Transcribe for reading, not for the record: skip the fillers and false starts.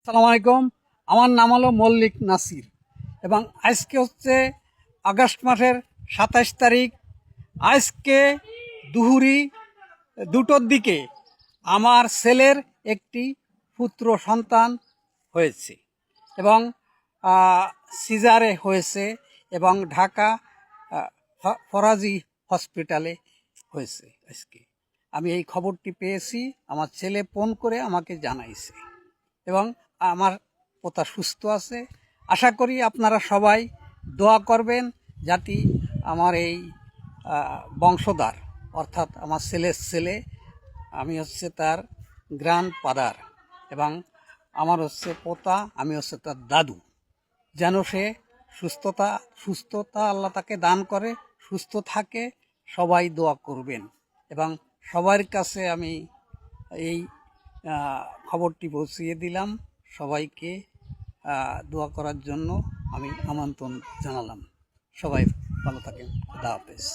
আসসালামু আলাইকুম। আমার নাম হলো মল্লিক নাসির এবং আজকে হচ্ছে আগস্ট মাসের 27 তারিখ। আজকে দুপুরি 2টোর দিকে আমার ছেলের একটি পুত্র সন্তান হয়েছে এবং সিজারে হয়েছে এবং ঢাকা ফরাজি হসপিটালে হয়েছে। আজকে আমি এই খবরটি পেয়েছি, আমার ছেলে ফোন করে আমাকে জানাইছে এবং আমার পোতা সুস্থ আছে। আশা করি আপনারা সবাই দোয়া করবেন যাতে আমার এই বংশধর অর্থাৎ আমার ছেলের ছেলে, আমি হচ্ছে তার গ্র্যান্ডফাদার এবং আমার হচ্ছে পোতা, আমি হচ্ছে তার দাদু, যেন সে সুস্থতা আল্লাহ তাকে দান করে, সুস্থ থাকে। সবাই দোয়া করবেন এবং সবার কাছে আমি এই খবরটি পৌঁছিয়ে দিলাম। সবাইকে দোয়া করার জন্য আমি আমন্ত্রণ জানালাম। সবাই ভালো থাকেন। খোদা হাফেজ।